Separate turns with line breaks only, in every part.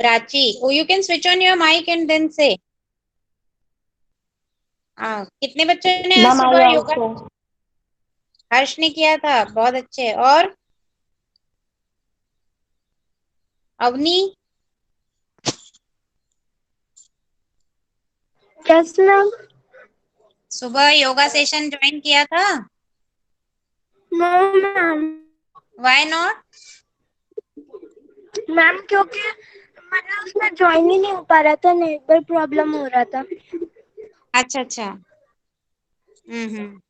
Prachi, you can switch on your mic and then say. हाँ, कितने बच्चों ने आज
मैम आई
सुबह योगा?
ऑल्सो।
हर्ष ने किया था, बहुत अच्छे। और अवनी?
Yes ma'am.
सुबह योगा सेशन ज्वाइन किया था?
No ma'am.
Why not?
Ma'am क्योंकि मतलब उसमें ज्वाइन ही नहीं हो पा रहा था, नेटवर्क प्रॉब्लम हो रहा था।
अच्छा अच्छा। हम्म।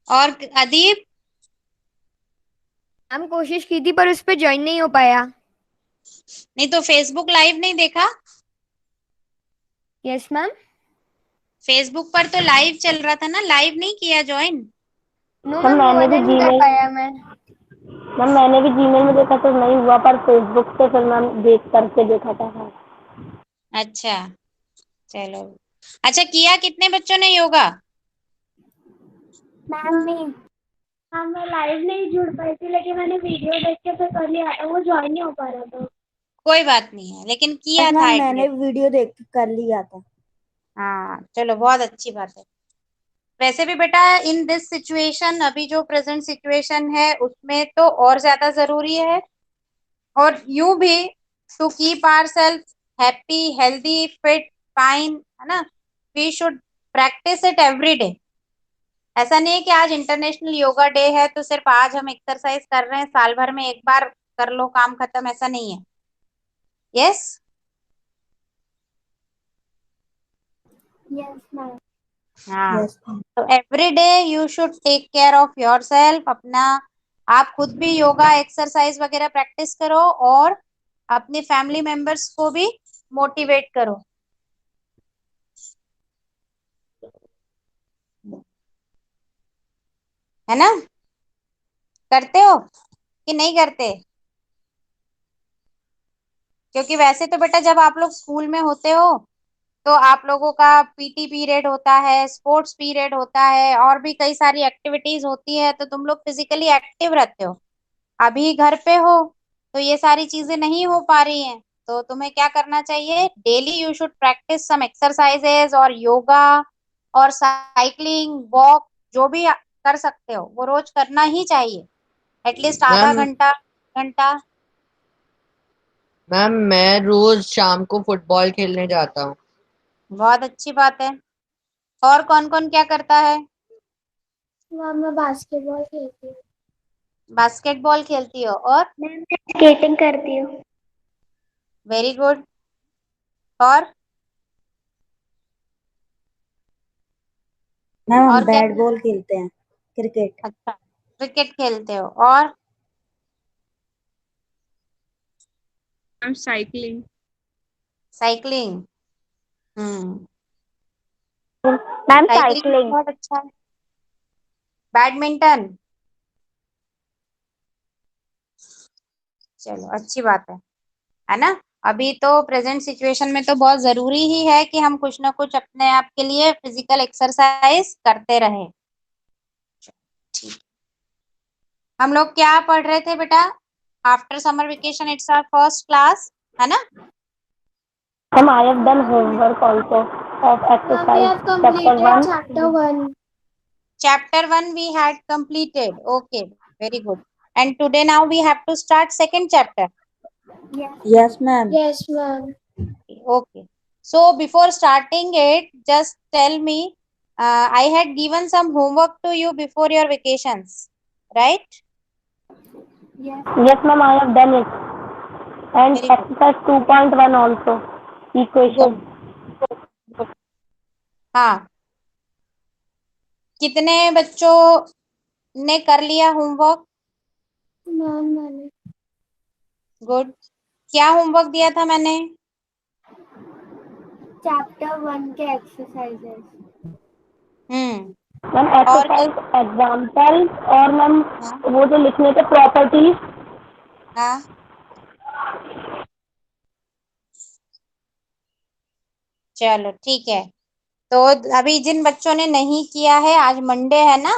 और अदीप?
हम कोशिश की थी पर उस पर ज्वाइन नहीं हो पाया।
नहीं तो फेसबुक लाइव नहीं देखा?
Yes ma'am.
फेसबुक पर तो लाइव चल रहा था ना, लाइव नहीं किया ज्वाइन?
नो
मैम
मैम, वो
मैंने
वाला
भी
नहीं कर
जीमेल
पाया मैं।
मैम मैंने भी जीमेल में देखा तो नहीं हुआ, पर फेसबुक से फिर मैम देख करके देखा था। हाँ
अच्छा चलो। अच्छा, किया कितने बच्चों ने योगा?
मैम नहीं। हाँ मैं लाइव नहीं जुड़ पाई थी, लेकिन मैंने वीडियो देख के फिर कर लिया था, वो ज्वाइन नहीं हो पा रहा था।
कोई बात नहीं है, लेकिन किया था
मैम मैंने
एटलीस्ट।
वीडियो देख के कर लिया था।
हाँ चलो, बहुत अच्छी बात है। वैसे भी बेटा, इन दिस सिचुएशन, अभी जो प्रेजेंट सिचुएशन है उसमें तो और ज्यादा जरूरी है। और यूं भी, to keep our self happy, healthy, fit, fine, है ना, we should practice it every day. ऐसा नहीं है कि आज इंटरनेशनल योगा डे है तो सिर्फ आज हम एक्सरसाइज कर रहे हैं, साल भर में एक बार कर लो काम खत्म, ऐसा नहीं है। यस।
Yes ma'am.
हाँ,
यस मैम।
तो every day you should take care of your self. अपना आप खुद भी योगा एक्सरसाइज वगैरह प्रैक्टिस करो, और अपने फैमिली मेंबर्स को भी मोटिवेट करो, है ना? करते हो कि नहीं करते? क्योंकि वैसे तो बेटा जब आप लोग स्कूल में होते हो तो आप लोगों का पीटी पीरियड होता है, स्पोर्ट्स पीरियड होता है, और भी कई सारी एक्टिविटीज होती है, तो तुम लोग फिजिकली एक्टिव रहते हो। अभी घर पे हो तो ये सारी चीजें नहीं हो पा रही हैं। तो तुम्हें क्या करना चाहिए? Daily you should practice some exercises और योगा और साइकिलिंग, वॉक, जो भी कर सकते हो वो रोज करना ही चाहिए, एटलीस्ट आधा
मैम
घंटा, घंटा।
मैम मैं रोज शाम को फुटबॉल खेलने जाता हूँ।
बहुत अच्छी बात है। और कौन कौन क्या करता है?
मैम मैं बास्केटबॉल खेलती हूँ।
बास्केटबॉल खेलती हो? और
मैम मैं स्केटिंग करती हूँ।
Very good. और
मैम हम
और क्या?
बैट बॉल खेलते हैं, क्रिकेट।
अच्छा, क्रिकेट खेलते हो। और
मैम साइकिलिंग।
साइकिलिंग। हम्म।
Ma'am
cycling
cycling.
बहुत अच्छा है। बैडमिंटन। चलो अच्छी बात है ना? अभी तो प्रेजेंट सिचुएशन में तो बहुत जरूरी ही है कि हम कुछ ना कुछ अपने आप के लिए फिजिकल एक्सरसाइज करते रहें। ठीक। हम लोग क्या पढ़ रहे थे बेटा? After summer vacation it's our first class, है ना?
Ma'am I have done homework also of
Ma'am, we
exercise
have
chapter
completed
1।
chapter 1.
Chapter 1 we had completed. Okay, very good. And today now we have to start second chapter.
Yes ma'am.
Yes, ma'am.
Okay. So before starting it, just tell me, I had given some homework to you before your vacations, right?
Yes ma'am I have done it, and
Very good.
Exercise 2.1 also, equation.
Good. Good. हाँ, कितने बच्चों ने कर लिया homework?
Ma'am, मैंने
good. क्या homework दिया था मैंने?
chapter 1 के exercises.
हम्म।
मैम
और क्या?
एक्सरसाइज एग्जाम्पल, और मैम
हाँ
वो जो लिखने थे प्रॉपर्टीज।
हाँ। चलो ठीक है। तो अभी जिन बच्चों ने नहीं किया है, आज मंडे है ना,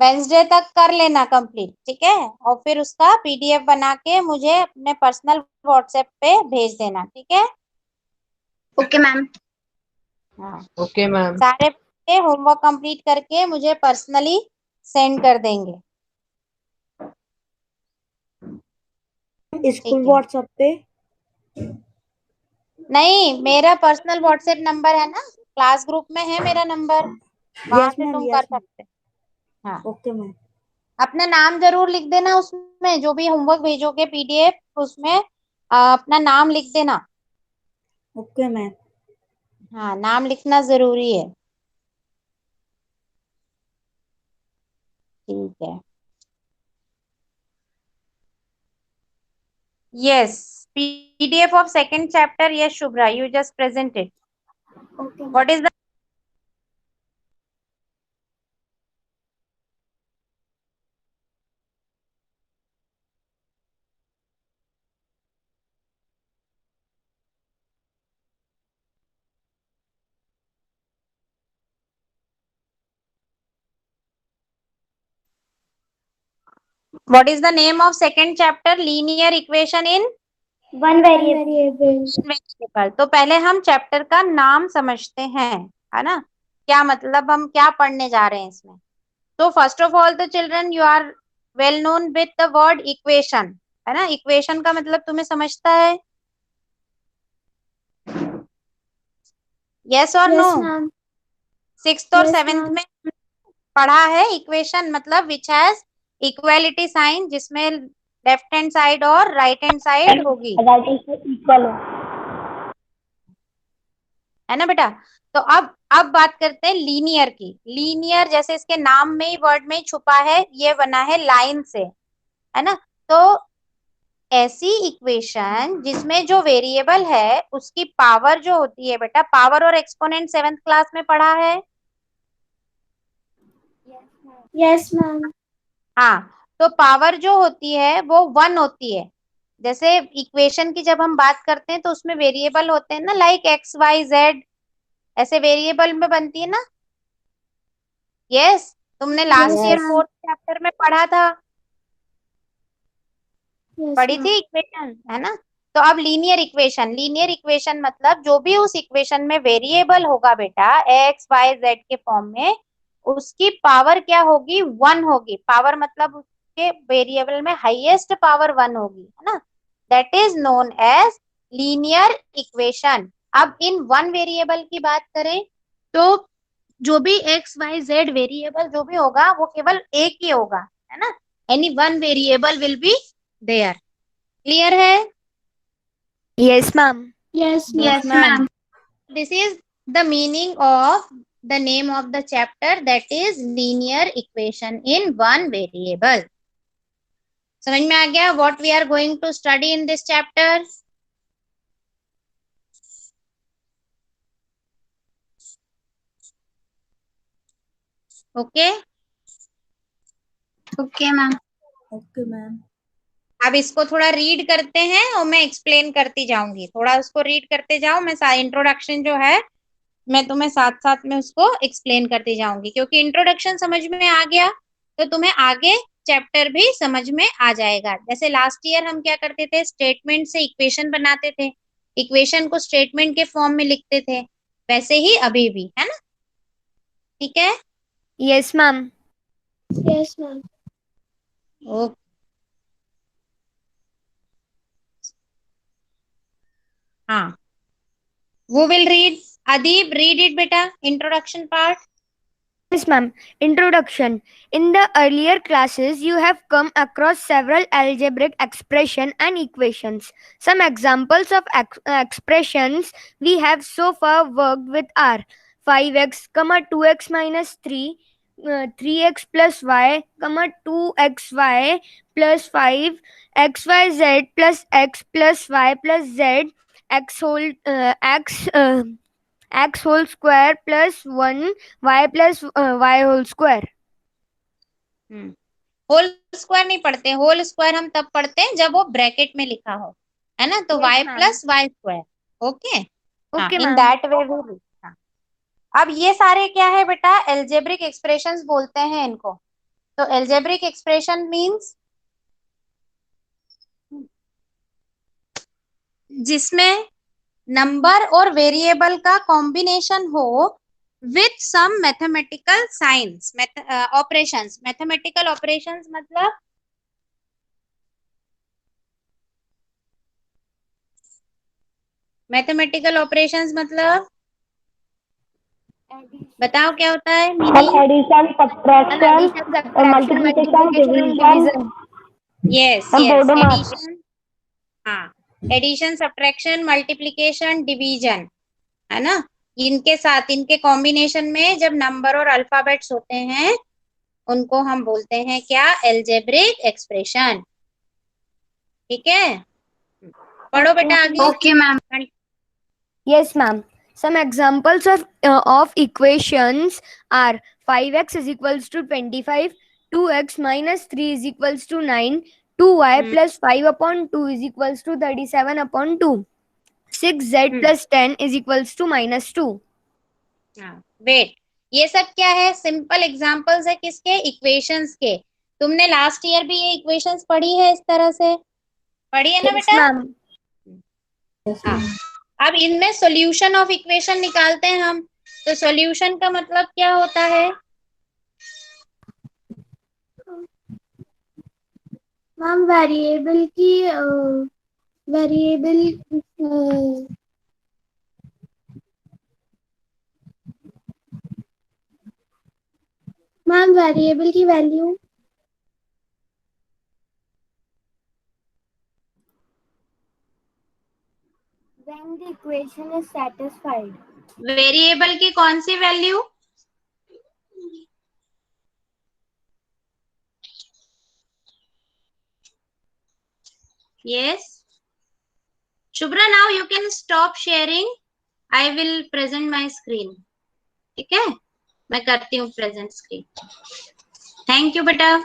वेंसडे तक कर लेना कंप्लीट, ठीक है। और फिर उसका पीडीएफ बना के मुझे अपने पर्सनल व्हाट्सएप पे भेज देना, ठीक है।
Okay ma'am.
हाँ,
ओके मैम।
सारे बच्चे होमवर्क कंप्लीट करके मुझे पर्सनली सेंड कर देंगे,
स्कूल
ठीक है।
व्हाट्सएप पे?
नहीं, मेरा पर्सनल व्हाट्सएप नंबर है ना, क्लास ग्रुप में है मेरा नंबर, वहां
यस
से
मैम,
तुम कर
यस मैम।
सकते हो। हाँ,
ओके मैम।
अपना नाम जरूर लिख देना उसमें, जो भी होमवर्क भेजोगे पीडीएफ उसमें अपना नाम लिख देना।
Okay ma'am.
हाँ, नाम लिखना जरूरी है, ठीक है। Yes, PDF of second chapter, yes Shubhra, you just presented.
Okay ma'am.
What is the What is the name of second chapter? Linear equation in
one
one
variable.
Variable.
Variable. तो पहले हम चैप्टर का नाम समझते हैं, है ना, क्या मतलब, हम क्या पढ़ने जा रहे हैं इसमें। तो फर्स्ट ऑफ ऑल तो children you are well known with the word equation, है ना। इक्वेशन का मतलब तुम्हें समझता है, यस और नो।
Yes ma'am.
सिक्स्थ और
यस
सेवेंथ
मैम।
में पढ़ा है इक्वेशन मतलब विच हैज इक्वेलिटी साइन, जिसमें लेफ्ट हैंड साइड और राइट हैंड साइड होगी,
इक्वल हो।
है ना बेटा। तो अब बात करते हैं लीनियर की। लीनियर जैसे इसके नाम में ही, वर्ड में ही छुपा है, ये बना है लाइन से, है ना। तो ऐसी इक्वेशन जिसमें जो वेरिएबल है उसकी पावर जो होती है बेटा, पावर और एक्सपोनेंट सेवेंथ क्लास में पढ़ा है।
Yes ma'am.
हाँ, तो पावर जो होती है वो 1 होती है। जैसे इक्वेशन की जब हम बात करते हैं तो उसमें वेरिएबल होते हैं ना, लाइक एक्स वाई जेड, ऐसे वेरिएबल में बनती है ना। यस, तुमने last
yes
year
yes.
Ma'am.
Fourth chapter में पढ़ा था,
यस
पढ़ी
मैम।
थी इक्वेशन, है ना। तो अब लीनियर इक्वेशन, लीनियर इक्वेशन मतलब जो भी उस इक्वेशन में वेरिएबल होगा बेटा एक्स वाई जेड के फॉर्म में, उसकी पावर क्या होगी, 1 होगी। पावर मतलब उसके वेरिएबल में हाईएस्ट पावर 1 होगी, है ना। That is known as linear equation. अब इन वन वेरिएबल की बात करें तो जो भी एक्स वाई जेड वेरिएबल जो भी होगा वो केवल एक ही होगा, है ना। Any one variable will be there. Clear है।
Yes, ma'am.
Yes ma'am.
Yes ma'am.
This is the meaning of the name of the chapter, that is linear equation in one variable. समझ में आ गया what we are going to study in this chapter. Okay,
okay ma'am.
Okay ma'am.
अब इसको थोड़ा read करते हैं और मैं एक्सप्लेन करती जाऊंगी। थोड़ा उसको रीड करते जाओ, मैं इंट्रोडक्शन जो है मैं तुम्हें साथ साथ में उसको एक्सप्लेन करती जाऊंगी, क्योंकि इंट्रोडक्शन समझ में आ गया तो तुम्हें आगे चैप्टर भी समझ में आ जाएगा। जैसे लास्ट ईयर हम क्या करते थे, स्टेटमेंट से इक्वेशन बनाते थे, इक्वेशन को स्टेटमेंट के फॉर्म में लिखते थे, वैसे ही अभी भी, है ना। ठीक है।
Yes, ma'am.
Yes ma'am.
Okay, हाँ, वो will read, Adeeb read it बेटा, introduction part.
Yes, ma'am. Introduction. In the earlier classes, you have come across several algebraic expression and equations. Some examples of expressions we have so far worked with are 5x, 2x minus 3, 3x plus y, 2xy plus 5, xyz plus x plus y plus z, x whole square plus 1 y plus y whole square.
Whole square नहीं पढ़ते, whole square हम तब पढ़ते हैं जब वो bracket में लिखा हो, है ना। तो
Yes,
y
ma'am.
Plus y square, okay. हाँ,
Okay,
इन
ma'am.
That way we read. हाँ, अब ये सारे क्या है बेटा, एल्जेब्रिक एक्सप्रेशंस बोलते हैं इनको, तो एल्जेब्रिक एक्सप्रेशन मीन्स जिसमें नंबर और वेरिएबल का कॉम्बिनेशन हो with some mathematical science, operations. Mathematical operations मतलब मैथमेटिकल ऑपरेशंस मतलब बताओ क्या होता है मीनिंग?
एडिशन, सब्ट्रैक्शन और multiplication, division
yes
and
yes,
बोर्डम आर्ट।
एडिशन। हाँ, एडिशन, सब्ट्रैक्शन, मल्टीप्लिकेशन, डिवीजन, है ना। इनके साथ, इनके कॉम्बिनेशन में जब नंबर और अल्फाबेट्स होते हैं उनको हम बोलते हैं क्या? Algebraic expression. ठीक है, पढ़ो बेटा आगे।
Okay ma'am.
Yes, ma'am. Some examples of equations are 5x is equals to 25, 2x minus 3 is equals to 9, 2y plus 5 upon 2 is equals to 37 upon 2, 6z plus 10 is equals to minus 2.
Wait, ये सब क्या है? Simple examples है किसके? Equations के। तुमने last year भी ये इक्वेशंस पढ़ी है इस तरह से, पढ़ी है ना
Yes,
बेटा?
ma'am.
हाँ, अब इनमें सॉल्यूशन ऑफ इक्वेशन निकालते हैं हम। तो सॉल्यूशन का मतलब क्या होता है?
मैम वेरिएबल की वेरिएबल मैम वेरिएबल की value when the equation is satisfied.
Variable की कौन सी value? Yes Shubhra, now you can stop sharing, I will present my screen. ठीक है, मैं करती हूँ प्रेजेंट स्क्रीन। थैंक यू बेटा।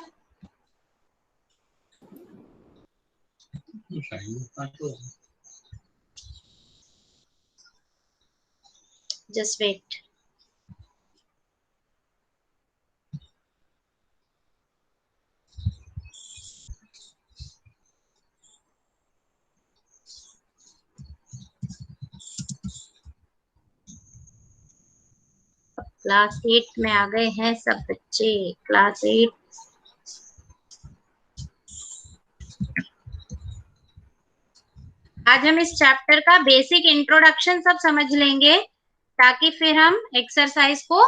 Just wait. क्लास 8 में आ गए हैं सब बच्चे, क्लास 8। आज हम इस चैप्टर का बेसिक इंट्रोडक्शन सब समझ लेंगे ताकि फिर हम एक्सरसाइज को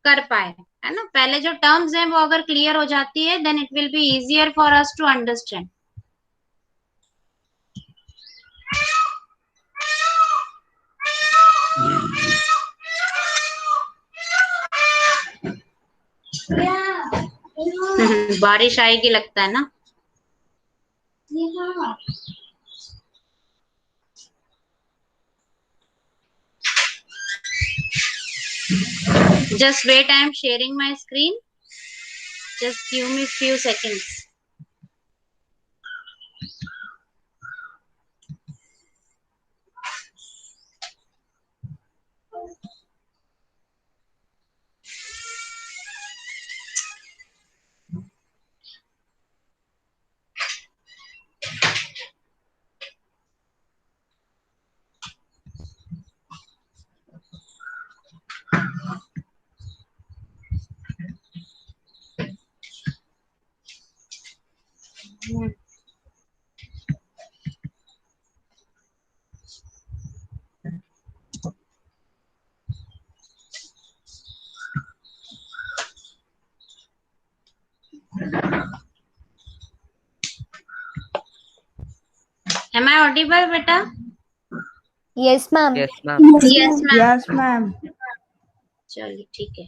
कर पाए, है ना। पहले जो टर्म्स हैं वो अगर क्लियर हो जाती है then it will be easier for us to understand. बारिश आएगी लगता है ना। Just wait, I am sharing my screen. Just give me few seconds. Am I audible, beta?
Yes, ma'am.
Yes, ma'am.
Yes, ma'am.
Yes ma'am.
चलिए ठीक है।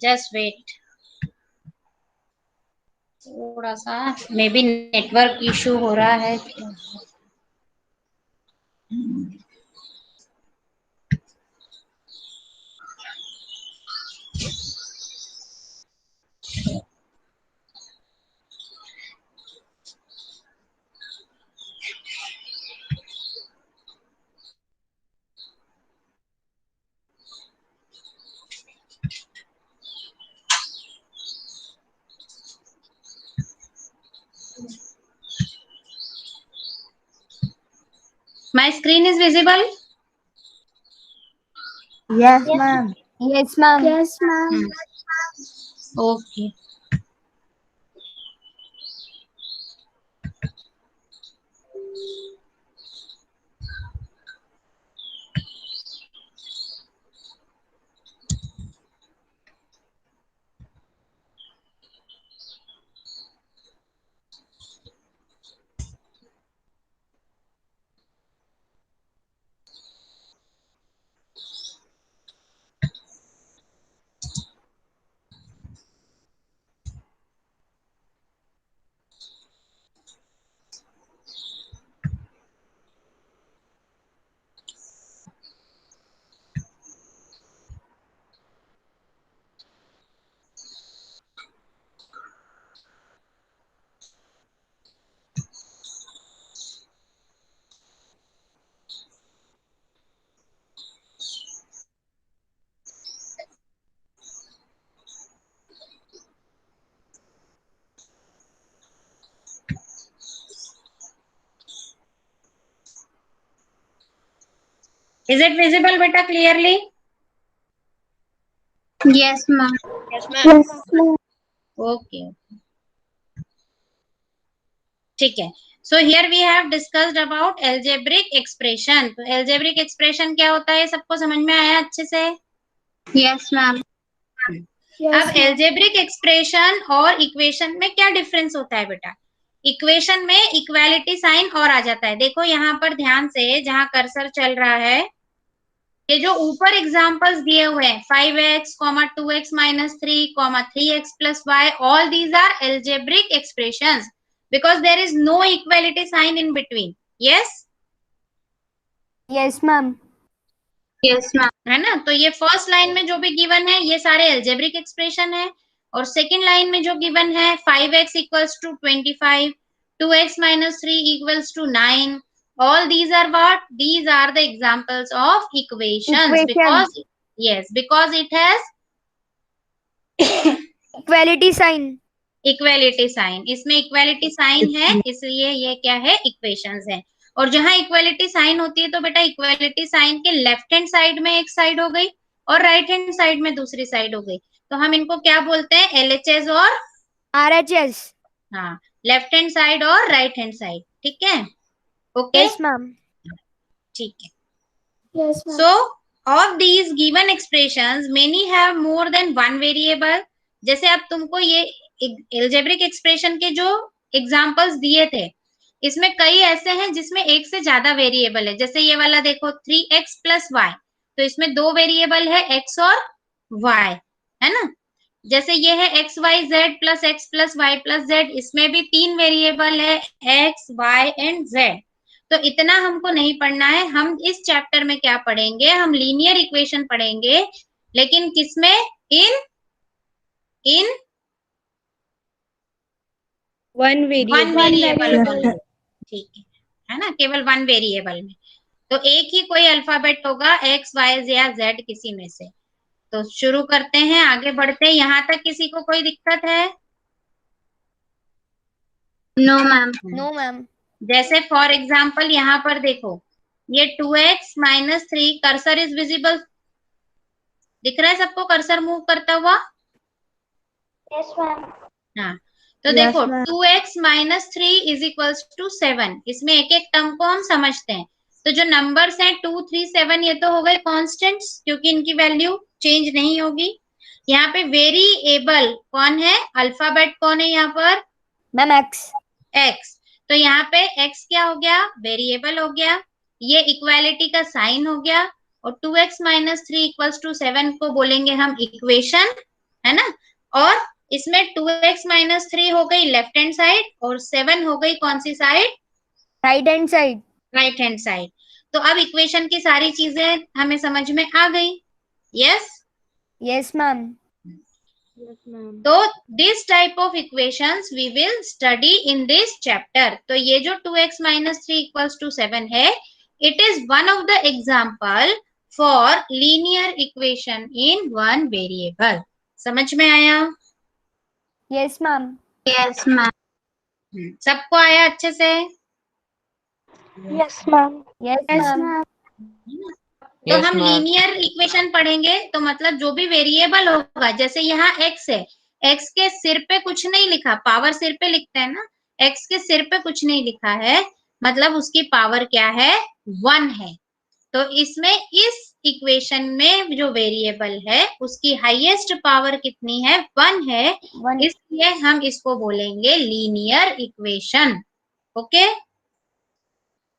Just wait, थोड़ा सा मे बी नेटवर्क इशू हो रहा है। My screen is visible?
Yes, ma'am.
Yes, ma'am.
Yes, ma'am.
Okay. Is it visible beta clearly?
Yes, ma'am.
Yes, ma'am.
Okay. ठीक है. So here we have discussed about algebraic expression. तो algebraic expression क्या होता है, सबको समझ में आया अच्छे से?
Yes, ma'am.
अब algebraic expression और equation में क्या difference होता है बेटा? इक्वेशन में इक्वालिटी साइन और आ जाता है. देखो यहाँ पर ध्यान से, जहां कर्सर चल रहा है, ये जो ऊपर एग्जांपल्स दिए हुए हैं 5x, 2x minus 3, 3x plus y, all these are algebraic expressions because there is no equality sign in between. Yes?
Yes, ma'am.
Yes, ma'am.
है ना? तो ये फर्स्ट लाइन में जो भी गिवन है ये सारे algebraic expression है, और सेकेंड लाइन में जो गिवन है 5x equals to 25, 2x minus 3 equals to 9, all these are what? These are the examples of equations. Because yes, because it has
Equality sign.
Equality sign, इसमें equality sign है, इसलिए ये क्या है, equations है. और जहां इक्वेलिटी साइन होती है तो बेटा इक्वेलिटी साइन के लेफ्ट हैंड साइड में एक साइड हो गई और राइट हैंड साइड में दूसरी साइड हो गई, तो हम इनको क्या बोलते हैं, एलएचएस और
RHS.
हाँ, लेफ्ट हैंड साइड और राइट हैंड साइड. ठीक है? Okay,
Yes, ma'am.
ठीक है.
Yes, ma'am.
So of these given expressions many have more than one variable. जैसे अब तुमको ये algebraic expression के जो एग्जांपल्स दिए थे, इसमें कई ऐसे हैं जिसमें एक से ज्यादा वेरिएबल है. जैसे ये वाला देखो 3x plus y, तो इसमें दो वेरिएबल है x और y, है ना? जैसे ये है x y z plus x plus y plus z, इसमें भी तीन वेरिएबल है x y एंड z. तो इतना हमको नहीं पढ़ना है. हम इस चैप्टर में क्या पढ़ेंगे, हम लीनियर इक्वेशन पढ़ेंगे, लेकिन किसमें, इन
वन
वेरिएबल
वेरिएबल.
में. ठीक है ना, केवल वन वेरिएबल में. तो एक ही कोई अल्फाबेट होगा, x y या z किसी में से. तो शुरू करते हैं, आगे बढ़ते हैं. यहाँ तक किसी को कोई दिक्कत है?
No, ma'am.
No, ma'am.
जैसे फॉर एग्जाम्पल यहाँ पर देखो, ये 2x minus 3, cursor is visible, दिख रहा है सबको कर्सर मूव करता हुआ?
Yes, ma'am.
हाँ, तो
Yes,
देखो
ma'am.
2x minus 3 is equals to 7. इसमें एक एक टर्म को हम समझते हैं. तो जो नंबर्स हैं 2, 3, 7, ये तो हो गए कॉन्स्टेंट्स, क्योंकि इनकी वैल्यू चेंज नहीं होगी. यहाँ पे वेरिएबल कौन है, अल्फाबेट कौन है यहाँ पर?
Ma'am, X.
x. तो यहाँ पे x क्या हो गया, वेरिएबल हो गया. ये इक्वालिटी का साइन हो गया. और 2x minus 3 equals to 7 को बोलेंगे हम इक्वेशन, है ना। और इसमें 2x माइनस 3 हो गई लेफ्ट हैंड साइड और 7 हो गई कौन सी side,
right hand side.
Right hand side. तो अब इक्वेशन की सारी चीजें हमें समझ में आ गई। Yes
yes ma'am.
तो this type of equations we will study in this chapter. तो ये जो 2x माइनस 3 इक्वल्स टू 7 है, it is one of the example for linear equation in one variable. समझ में आया?
Yes ma'am.
Yes ma'am.
सबको आया अच्छे से?
Yes ma'am.
Yes
yes
ma'am.
Ma'am.
तो
Yes,
हम
ma'am.
लीनियर इक्वेशन पढ़ेंगे तो मतलब जो भी वेरिएबल होगा, जैसे यहाँ x है, x के सिर पे कुछ नहीं लिखा, पावर सिर पे लिखते हैं ना, x के सिर पे कुछ नहीं लिखा है, मतलब उसकी पावर क्या है, 1 है। तो इसमें इस इक्वेशन में जो वेरिएबल है उसकी हाईएस्ट पावर कितनी है, 1 है, इसलिए हम इसको बोलेंगे linear equation. Okay?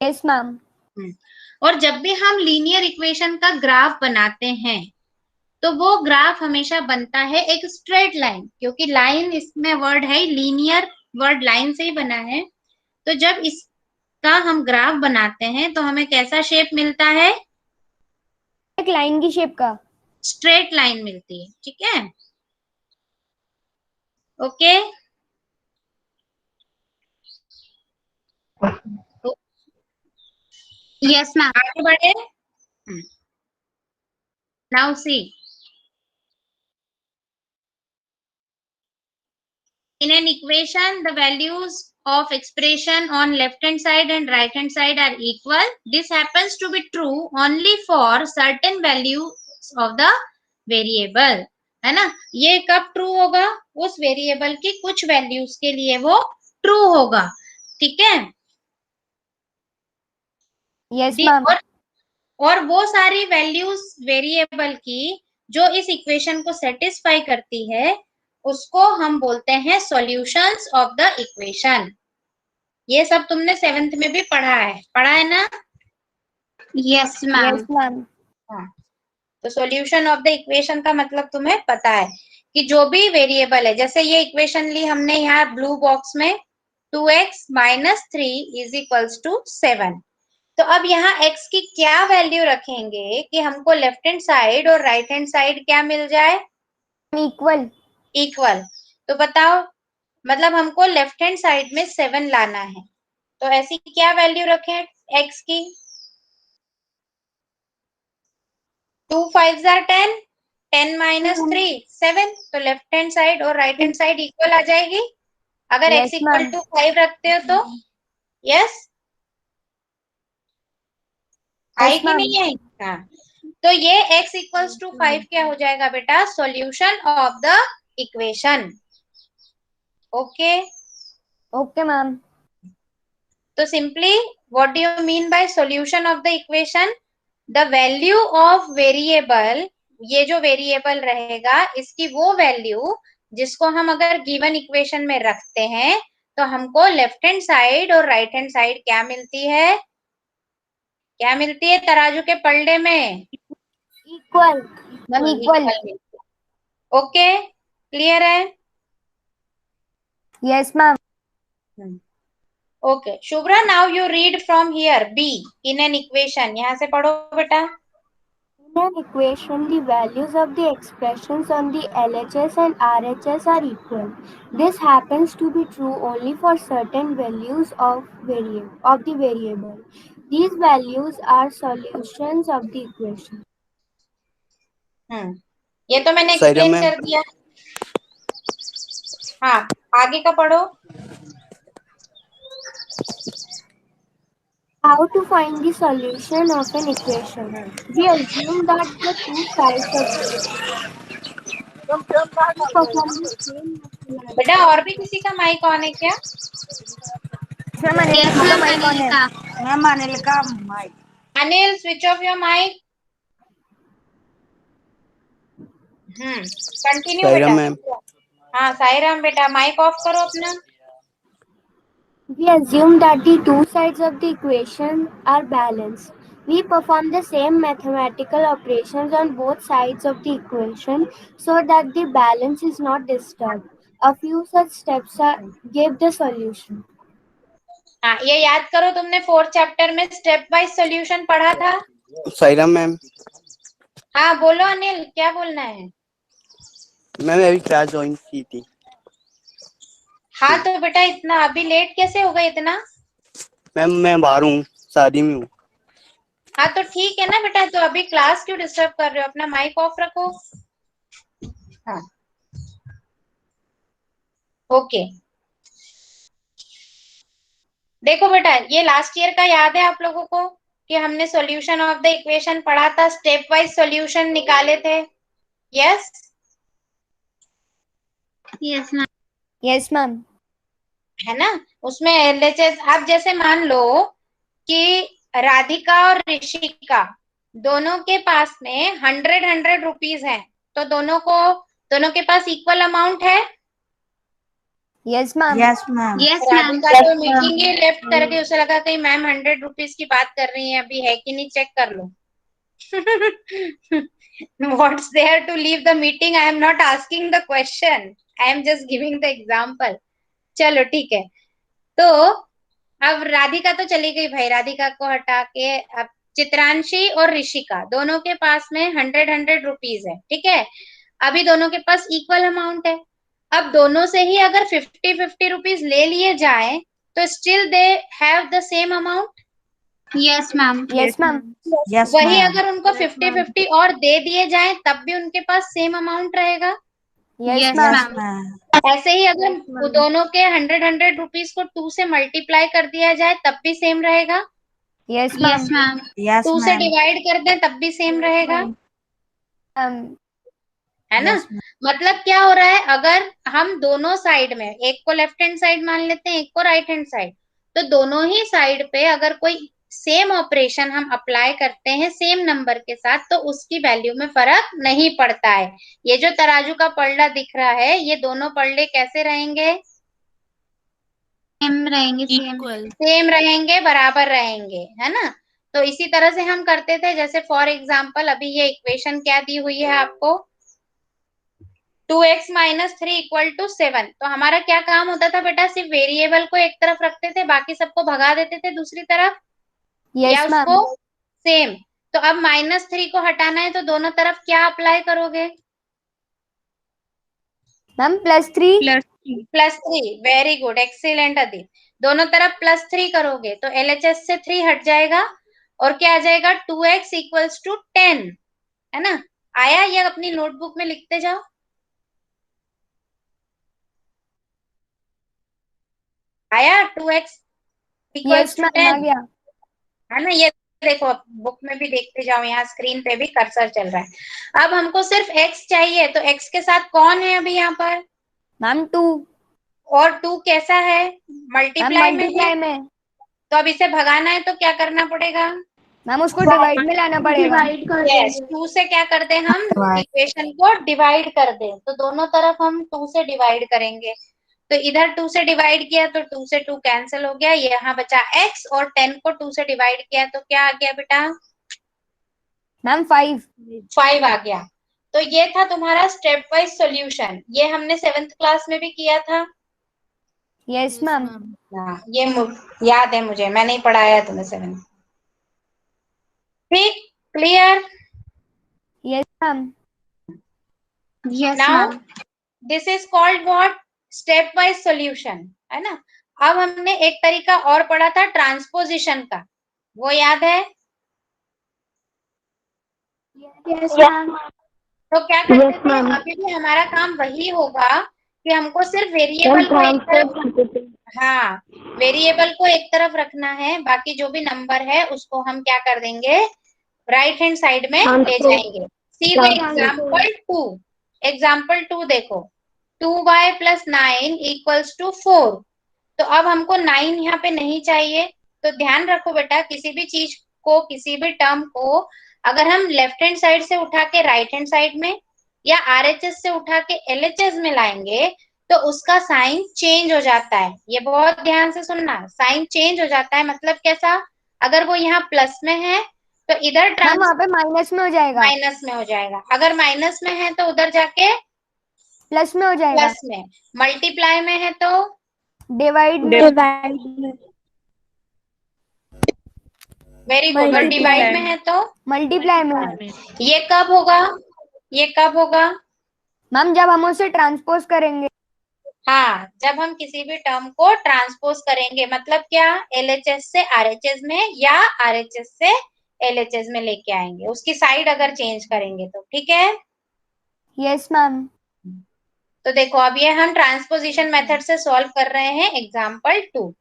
Yes ma'am.
और जब भी हम लीनियर इक्वेशन का ग्राफ बनाते हैं तो वो ग्राफ हमेशा बनता है एक स्ट्रेट लाइन, क्योंकि लाइन इसमें वर्ड है, लीनियर वर्ड लाइन से ही बना है। तो जब इसका हम ग्राफ बनाते हैं तो हमें कैसा शेप मिलता है,
एक लाइन की शेप का
स्ट्रेट लाइन मिलती है। ठीक है? ओके?
Yes ma'am.
आगे बढ़े। Now see, in an equation the values of expression on left hand side and right hand side are equal. This happens to be true only for certain values of the variable, है ना। ये कब true होगा, उस variable की कुछ values के लिए वो ट्रू होगा। ठीक है?
Yes ma'am.
और वो सारी वैल्यूज वेरिएबल की जो इस इक्वेशन को सेटिस्फाई करती है उसको हम बोलते हैं सॉल्यूशंस ऑफ द इक्वेशन। ये सब तुमने 7th में भी पढ़ा है ना?
Yes ma'am.
Yes ma'am.
हाँ, तो सॉल्यूशन ऑफ द इक्वेशन का मतलब तुम्हें पता है कि जो भी वेरिएबल है, जैसे ये इक्वेशन ली हमने यहाँ ब्लू बॉक्स में, 2x minus 3 is equals to 7। तो अब यहाँ x की क्या वैल्यू रखेंगे कि हमको लेफ्ट हैंड साइड और राइट हैंड साइड क्या मिल जाए,
इक्वल।
इक्वल। तो बताओ, मतलब हमको लेफ्ट हैंड साइड में 7 लाना है, तो ऐसी क्या वैल्यू रखें x की, 2 5 10, 10 माइनस 3 7। तो लेफ्ट हैंड साइड और राइट हैंड साइड इक्वल आ जाएगी अगर
Yes,
x equal
ma'am.
To 5 रखते हो तो। यस, आई कि
ma'am.
नहीं आई? हाँ, तो ये x इक्वल्स टू 5 क्या हो जाएगा बेटा, solution of the equation. Okay?
Okay ma'am.
तो simply what do you mean by solution of the equation, the value of variable, ये जो वेरिएबल रहेगा इसकी वो वैल्यू जिसको हम अगर गिवन इक्वेशन में रखते हैं तो हमको लेफ्ट हैंड साइड और राइट हैंड साइड क्या मिलती है, क्या मिलती है तराजू के पलड़े में,
equal. Ma'am equal.
Okay, clear है?
Yes ma'am.
Okay Shubhra, now you read from here B in an equation. यहाँ से पढ़ो बेटा।
In an equation, the values of the expressions on the LHS and RHS are equal. This happens to be true only for certain values of the variable. These values are solutions of the equation.
ये तो मैंने explain कर दिया। हाँ, आगे का पढ़ो।
How to find the solution of an equation? We assume that the two sides of perform the same.
बेटा और भी किसी का माइक ऑन है क्या?
मैम अनिल का माइक ऑन है।
मैम अनिल का mic.
Anil switch off your mic. Continue बेटा। हाँ साईराम बेटा, माइक ऑफ करो अपना।
We assume that the two sides of the equation are balanced. We perform the same mathematical operations on both sides of the equation so that the balance is not disturbed. A few such steps give the solution.
हाँ, ये याद करो, तुमने 4th chapter में step wise solution पढ़ा था।
Saira ma'am.
हाँ बोलो अनिल, क्या बोलना है?
मैम अभी क्लास ज्वाइन की थी।
हाँ तो बेटा इतना अभी लेट कैसे हो गए इतना?
मैम मैं बाहर हूँ, शादी में हूँ।
हाँ तो ठीक है ना बेटा, तो अभी क्लास क्यों डिस्टर्ब कर रहे हो? अपना माइक ऑफ रखो। हाँ ओके। देखो बेटा, ये लास्ट ईयर का याद है आप लोगों को कि हमने सॉल्यूशन ऑफ द इक्वेशन पढ़ा था, स्टेप वाइज सॉल्यूशन निकाले थे। Yes
Yes, ma'am.
Yes, ma'am.
है ना? उसमें एलएचएस, आप जैसे मान लो कि राधिका और ऋषिका दोनों के पास में 100 रुपीज है, तो दोनों के पास इक्वल अमाउंट है।
Yes, ma'am.
Yes ma'am.
Yes, ma'am.
Radhika तो मीटिंग ही लेफ्ट कर गई, उसे लगा कहीं मैम 100 रुपीज की बात कर रही है, अभी है कि नहीं चेक कर लो। What's there to leave the meeting? I am not asking the question. I am just giving the example. चलो ठीक है, तो अब राधिका तो चली गई भाई, राधिका को हटा के अब चित्रांशी और ऋषिका दोनों के पास में 100 रुपीज है, ठीक है। अभी दोनों के पास इक्वल अमाउंट है। अब दोनों से ही अगर 50-50 रुपीज ले लिए जाए तो still they have the same amount.
Yes, ma'am.
Yes, ma'am.
Yes
वही
मैम।
अगर उनको 50-50 और दे दिए जाए तब भी उनके पास सेम अमाउंट रहेगा।
Yes,
Yes,
ma'am.
Yes
ma'am.
Ma'am.
ऐसे ही अगर दोनों के 100 रुपीज को 2 से मल्टीप्लाई कर दिया जाए तब भी सेम रहेगा।
Yes,
Yes,
ma'am.
ma'am.
Yes
2 से
मैम।
डिवाइड कर दें तब भी सेम रहेगा, है ना?
Yes ma'am.
मतलब क्या हो रहा है, अगर हम दोनों साइड में, एक को लेफ्ट हैंड साइड मान लेते हैं, एक को राइट हैंड साइड, तो दोनों ही साइड पे अगर कोई सेम ऑपरेशन हम अप्लाई करते हैं सेम नंबर के साथ तो उसकी वैल्यू में फर्क नहीं पड़ता है। ये जो तराजू का पलड़ा दिख रहा है, ये दोनों पलड़े कैसे रहेंगे?
Same रहेंगे, same.
सेम रहेंगे, बराबर रहेंगे, है ना? तो इसी तरह से हम करते थे, जैसे फॉर एग्जाम्पल अभी ये इक्वेशन क्या दी हुई है आपको, 2x - 3 = 7। तो हमारा क्या काम होता था बेटा, सिर्फ वेरिएबल को एक तरफ रखते थे, बाकी सबको भगा देते थे दूसरी तरफ, या
Yes, ma'am.
उसको सेम। तो अब -3 को हटाना है तो दोनों तरफ क्या अप्लाई करोगे?
Ma'am, +3.
+3। Very good, excellent Adit. दोनों तरफ +3 करोगे तो एलएचएस से 3 हट जाएगा और क्या आ जाएगा, 2x = 10, है ना? आया? ये अपनी नोटबुक में लिखते जाओ। आया 2x
Yes,
=
ma'am.
10,
आ गया.
है ना? ये देखो, बुक में भी देखते जाओ, यहाँ स्क्रीन पे भी कर्सर चल रहा है। अब हमको सिर्फ x चाहिए, तो x के साथ कौन है अभी यहाँ पर?
Ma'am, 2.
और 2 कैसा है,
Ma'am,
मल्टीप्लाई में है।
मल्टीप्लाई में.
तो अब इसे भगाना है तो क्या करना पड़ेगा?
मैम उसको डिवाइड में लाना पड़ेगा.
यस, 2 से क्या कर दें हम, इक्वेशन को डिवाइड कर दें, तो दोनों तरफ हम 2 से डिवाइड करेंगे। तो इधर 2 से डिवाइड किया तो 2 से 2 कैंसिल हो गया, यहाँ बचा x, और 10 को 2 से डिवाइड किया तो क्या आ गया बेटा?
मैम 5
आ गया। तो ये था तुम्हारा स्टेप वाइज सॉल्यूशन, ये हमने 7th क्लास में भी किया था।
Yes ma'am.
हाँ, ये याद है मुझे, मैं नहीं पढ़ाया तुम्हें 7th। ठीक, clear?
Yes ma'am.
Yes,
now
ma'am.
This is called what, step wise solution, है ना? अब हमने एक तरीका और पढ़ा था ट्रांसपोजिशन का, वो याद है?
Yes, ma'am.
तो क्या करते थे, अभी भी हमारा काम वही होगा कि हमको सिर्फ वेरिएबल को एक तरफ, हाँ, वेरिएबल को एक तरफ रखना है, बाकी जो भी नंबर है उसको हम क्या कर देंगे, राइट हैंड साइड में ले जाएंगे। सी द एग्जाम्पल 2 देखो, 2y + 9 = 4। तो अब हमको 9 यहाँ पे नहीं चाहिए, तो ध्यान रखो बेटा, किसी भी चीज को, किसी भी टर्म को अगर हम लेफ्ट हैंड साइड से उठा के राइट हैंड साइड में या आरएचएस से उठा के एलएचएस में लाएंगे तो उसका साइन चेंज हो जाता है। ये बहुत ध्यान से सुनना, साइन चेंज हो जाता है मतलब कैसा, अगर वो यहाँ प्लस में है तो इधर
मैम वहाँ पे माइनस में हो जाएगा,
माइनस में हो जाएगा, अगर माइनस में है तो उधर जाके
प्लस में हो जाएगा,
प्लस में, मल्टीप्लाई में है तो
डिवाइड में,
वेरी गुड, और डिवाइड में है तो
मल्टीप्लाई में।
ये कब होगा, ये कब होगा?
मैम जब हम उसे ट्रांसपोज करेंगे,
हाँ, जब हम किसी भी टर्म को ट्रांसपोज करेंगे, मतलब क्या, एलएचएस से आरएचएस में या आरएचएस से एलएचएस में लेके आएंगे, उसकी साइड अगर चेंज करेंगे तो, ठीक है।
Yes ma'am.
तो देखो अब ये हम ट्रांसपोजिशन मेथड से सॉल्व कर रहे हैं एग्जाम्पल 2।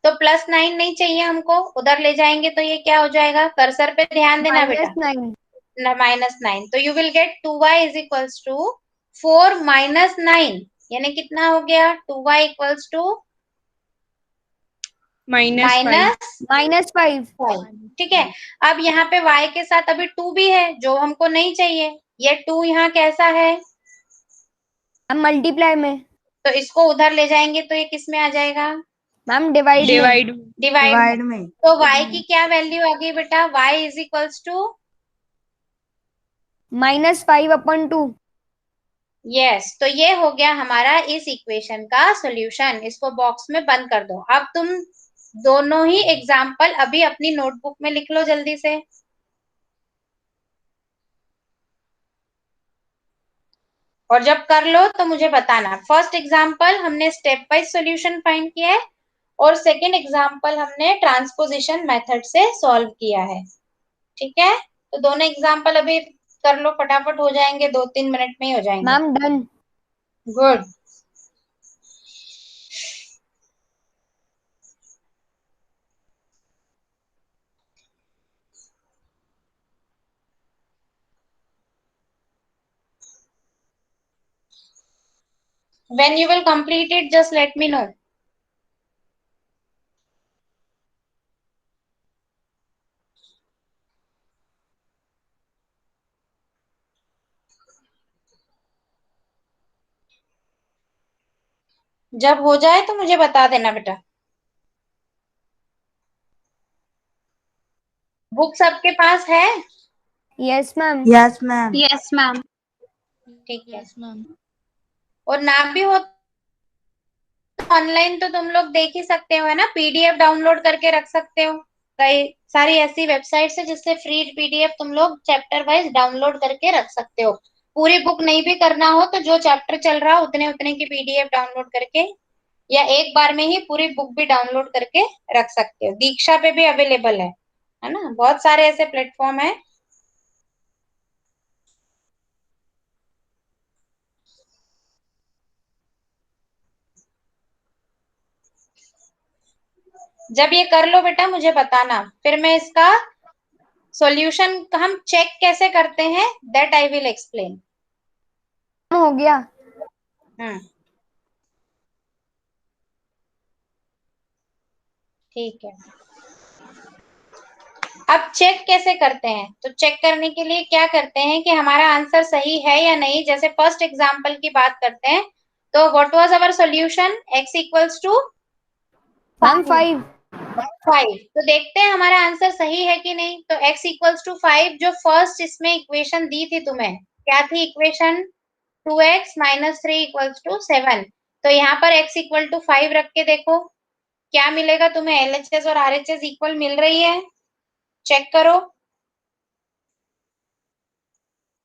तो +9 नहीं चाहिए हमको, उधर ले जाएंगे तो ये क्या हो जाएगा, कर्सर पे ध्यान देना बेटा,
-9,
-9, तो you will get 2y is equals to 4 - 9, यानी कितना हो गया, 2y इक्वल्स टू
-5।
-5।
ठीक है। अब यहाँ पे y के साथ अभी 2 भी है जो हमको नहीं चाहिए, ये 2 यहाँ कैसा है,
हम मल्टीप्लाई में,
तो इसको उधर ले जाएंगे तो ये किस में आ जाएगा,
मैम डिवाइड में,
डिवाइड में। तो y की क्या वैल्यू आ गई बेटा, y is equals to
-5/2।
Yes, तो ये हो गया हमारा इस इक्वेशन का सॉल्यूशन। इसको बॉक्स में बंद कर दो। अब तुम दोनों ही एग्जाम्पल अभी अपनी नोटबुक में लिख लो जल्दी से। और जब कर लो तो मुझे बताना। फर्स्ट एग्जाम्पल हमने स्टेप वाइज सॉल्यूशन फाइंड किया है और सेकंड एग्जाम्पल हमने ट्रांसपोजिशन मेथड से सॉल्व किया है। ठीक है, तो दोनों एग्जाम्पल अभी कर लो, फटाफट हो जाएंगे, 2-3 मिनट में ही हो जाएंगे।
Ma'am done.
Good. When you will complete it, just let me know. जब हो जाए तो मुझे बता देना बेटा। बुक सबके पास है?
Yes ma'am.
Yes ma'am.
Yes, ma'am.
ठीक है। और ना भी हो ऑनलाइन तो तुम लोग देख ही सकते हो, है ना, पीडीएफ डाउनलोड करके रख सकते हो। कई सारी ऐसी वेबसाइट्स है जिससे फ्री पीडीएफ तुम लोग चैप्टर वाइज डाउनलोड करके रख सकते हो। पूरी बुक नहीं भी करना हो तो जो चैप्टर चल रहा हो उतने उतने की पीडीएफ डाउनलोड करके या एक बार में ही पूरी बुक भी डाउनलोड करके रख सकते हो। दीक्षा पे भी अवेलेबल है ना, बहुत सारे ऐसे प्लेटफॉर्म है। जब ये कर लो बेटा मुझे बताना, फिर मैं इसका सॉल्यूशन हम चेक कैसे करते हैं दैट आई विल एक्सप्लेन।
हो गया।
ठीक है। अब चेक कैसे करते हैं, तो चेक करने के लिए क्या करते हैं कि हमारा आंसर सही है या नहीं। जैसे फर्स्ट एग्जांपल की बात करते हैं, तो what was our solution, x equals to
ma'am 5।
5। तो देखते हैं हमारा आंसर सही है कि नहीं। तो x इक्वल्स टू 5 जो फर्स्ट इसमें इक्वेशन दी थी तुम्हें, क्या थी इक्वेशन, 2x - 3 इक्वल्स टू 7। तो यहाँ पर x इक्वल टू 5 रख के देखो क्या मिलेगा तुम्हें, एलएचएस और आरएचएस इक्वल मिल रही है, चेक करो।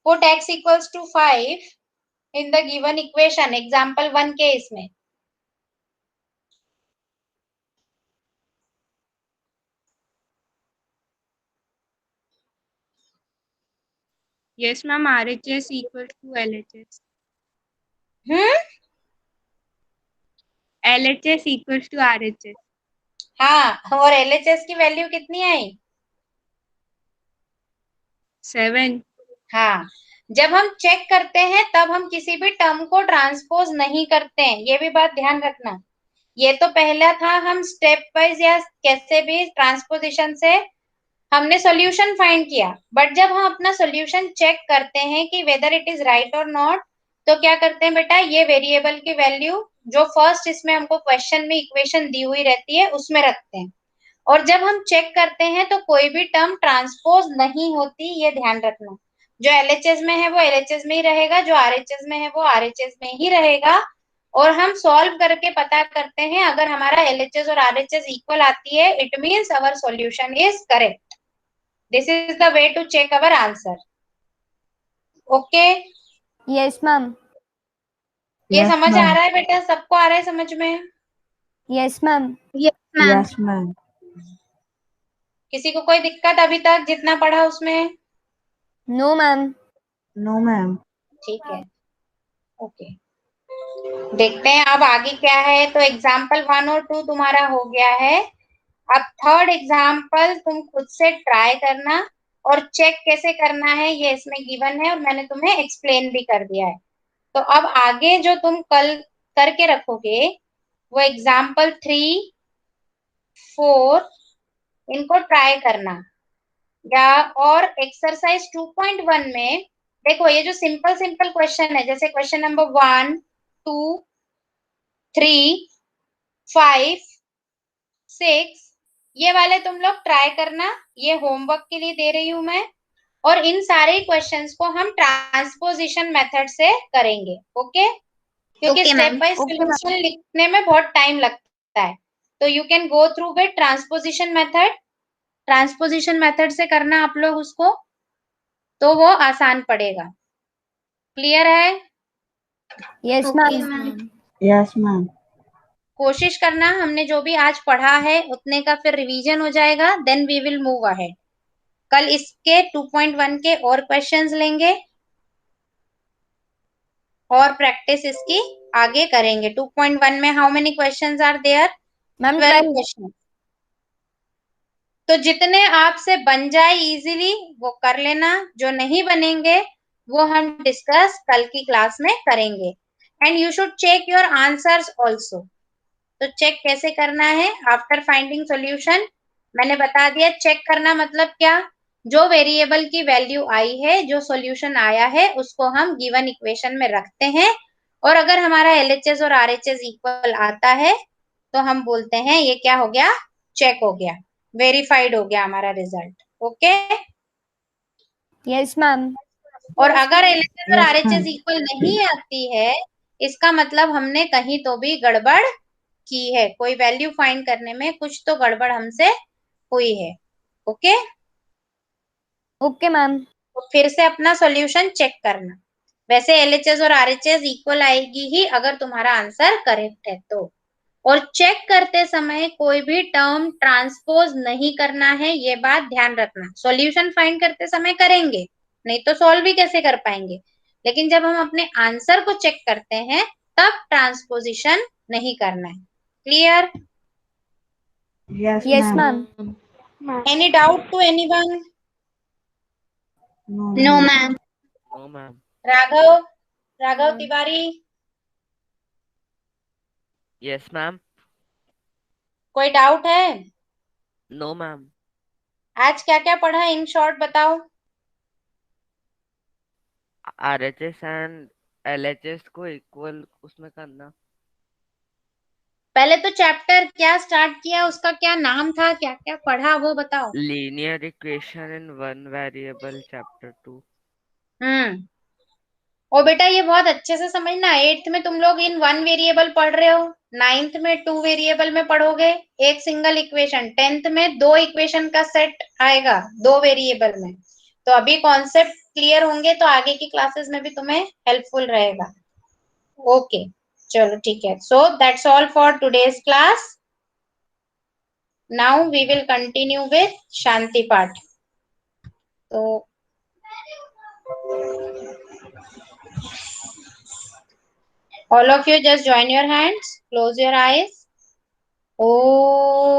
Put x equals to 5 in the given equation, example 1 के इसमें।
Yes, ma'am. RHS equals to LHS. LHS equals to RHS.
हाँ, और एलएचएस की वैल्यू कितनी आई,
7.
हाँ। जब हम चेक करते हैं तब हम किसी भी टर्म को ट्रांसपोज नहीं करते हैं, ये भी बात ध्यान रखना। ये तो पहला था, हम स्टेप वाइज या कैसे भी ट्रांसपोजिशन से हमने सॉल्यूशन फाइंड किया, बट जब हम अपना सॉल्यूशन चेक करते हैं कि वेदर इट इज राइट और नॉट, तो क्या करते हैं बेटा, ये वेरिएबल की वैल्यू जो फर्स्ट इसमें हमको क्वेश्चन में इक्वेशन दी हुई रहती है उसमें रखते हैं। और जब हम चेक करते हैं तो कोई भी टर्म ट्रांसपोज नहीं होती, ये ध्यान रखना। जो एलएचएस में है वो एलएचएस में ही रहेगा, जो आरएचएस में है वो आरएचएस में ही रहेगा। और हम सॉल्व करके पता करते हैं, अगर हमारा एलएचएस और आरएचएस इक्वल आती है, it means our solution is correct. This is the way to check our answer. Okay,
Yes, ma'am.
ये
Yes,
समझ आ
ma'am.
रहा है बेटा? सबको आ रहा है समझ में?
Yes, ma'am.
Yes, ma'am.
Yes, ma'am.
किसी को कोई दिक्कत अभी तक जितना पढ़ा उसमें?
No, ma'am.
No, ma'am.
ठीक है, ओके। देखते हैं अब आगे क्या है। तो एग्जाम्पल 1 और 2 तुम्हारा हो गया है। अब थर्ड एग्जाम्पल तुम खुद से ट्राई करना और चेक कैसे करना है ये इसमें गिवन है और मैंने तुम्हें एक्सप्लेन भी कर दिया है। तो अब आगे जो तुम कल करके रखोगे वो एग्जाम्पल 3, 4 इनको ट्राई करना। या और एक्सरसाइज 2.1 में देखो, ये जो सिंपल सिंपल क्वेश्चन है, जैसे क्वेश्चन नंबर 1, 2, 3, 5, 6, ये वाले तुम लोग ट्राई करना। ये होमवर्क के लिए दे रही हूं मैं। और इन सारे क्वेश्चंस को हम ट्रांसपोजिशन मेथड से करेंगे। ओके, क्योंकि
Okay,
step
ma'am.
Bye solution लिखने में बहुत टाइम लगता है, तो you can go through with transposition method. Transposition method से करना आप लोग उसको, तो वो आसान पड़ेगा। क्लियर है?
Yes,
Okay,
ma'am.
ma'am.
Yes, ma'am.
कोशिश करना हमने जो भी आज पढ़ा है उतने का फिर रिवीजन हो जाएगा, then we will move ahead. कल इसके 2.1 के और क्वेश्चंस लेंगे और प्रैक्टिस इसकी आगे करेंगे। 2.1 में how many questions are there?
Ma'am,
12
12.
Question. तो जितने आपसे बन जाए इजीली वो कर लेना, जो नहीं बनेंगे वो हम डिस्कस कल की क्लास में करेंगे। And you should check your answers also. तो चेक कैसे करना है? आफ्टर फाइंडिंग सॉल्यूशन, मैंने बता दिया। चेक करना मतलब क्या? जो वेरिएबल की वैल्यू आई है, जो सॉल्यूशन आया है, उसको हम गिवन इक्वेशन में रखते हैं। और अगर हमारा एलएचएस और आरएचएस इक्वल आता है तो हम बोलते हैं ये क्या हो गया? चेक हो गया, वेरीफाइड हो गया हमारा रिजल्ट। ओके।
Yes, ma'am.
और अगर एलएचएस और
Yes,
आरएचएस
ma'am.
इक्वल नहीं आती है, इसका मतलब हमने कहीं तो भी गड़बड़ की है, कोई वैल्यू फाइंड करने में कुछ तो गड़बड़ हमसे हुई है। Okay,
Okay, ma'am.
तो फिर से अपना सॉल्यूशन चेक करना। वैसे एलएचएस और आरएचएस इक्वल आएगी ही अगर तुम्हारा आंसर करेक्ट है तो। और चेक करते समय कोई भी टर्म ट्रांसपोज नहीं करना है, ये बात ध्यान रखना। सॉल्यूशन फाइंड करते समय करेंगे, नहीं तो सॉल्व भी कैसे कर पाएंगे। लेकिन जब हम अपने आंसर को चेक करते हैं तब ट्रांसपोजिशन नहीं करना है। Clear?
Yes,
Yes,
ma'am.
ma'am.
Any doubt to anyone?
No,
No,
ma'am.
ma'am.
No, ma'am.
Raghav Tiwari,
Yes, ma'am.
कोई डाउट है?
No, ma'am.
आज क्या क्या पढ़ा इन शॉर्ट बताओ।
RHS and LHS को इक्वल उसमें करना।
पहले तो चैप्टर क्या स्टार्ट किया, उसका क्या नाम था, क्या क्या पढ़ा वो बताओ।
Linear equation in one variable chapter 2।
और बेटा ये बहुत अच्छे से समझना, 8th में तुम लोग इन 1 वेरिएबल पढ़ रहे हो, 9th में 2 वेरिएबल में पढ़ोगे, एक सिंगल इक्वेशन, 10th में 2 इक्वेशन का सेट आएगा 2 वेरिएबल में। तो अभी कॉन्सेप्ट क्लियर होंगे तो आगे की क्लासेस में भी तुम्हें हेल्पफुल रहेगा। ओके, चलो ठीक है। So that's all for today's class. Now we will continue with Shanti Path. तो all of you just join your hands, close your eyes. Om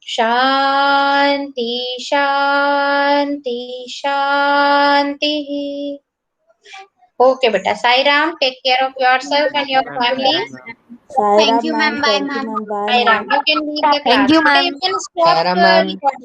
Shanti Shanti Shanti. Okay beta, Sai Ram, take care of yourself and your family.
Sai
Thank
Ram,
you,
ma'am.
ma'am. Bye,
Thank you,
ma'am.
ma'am. Bye,
Sai
ma'am.
Ram, you can leave the class.
Thank you,
Beta,
ma'am.
you can stop
Sai Ram,
the
ma'am.
recording.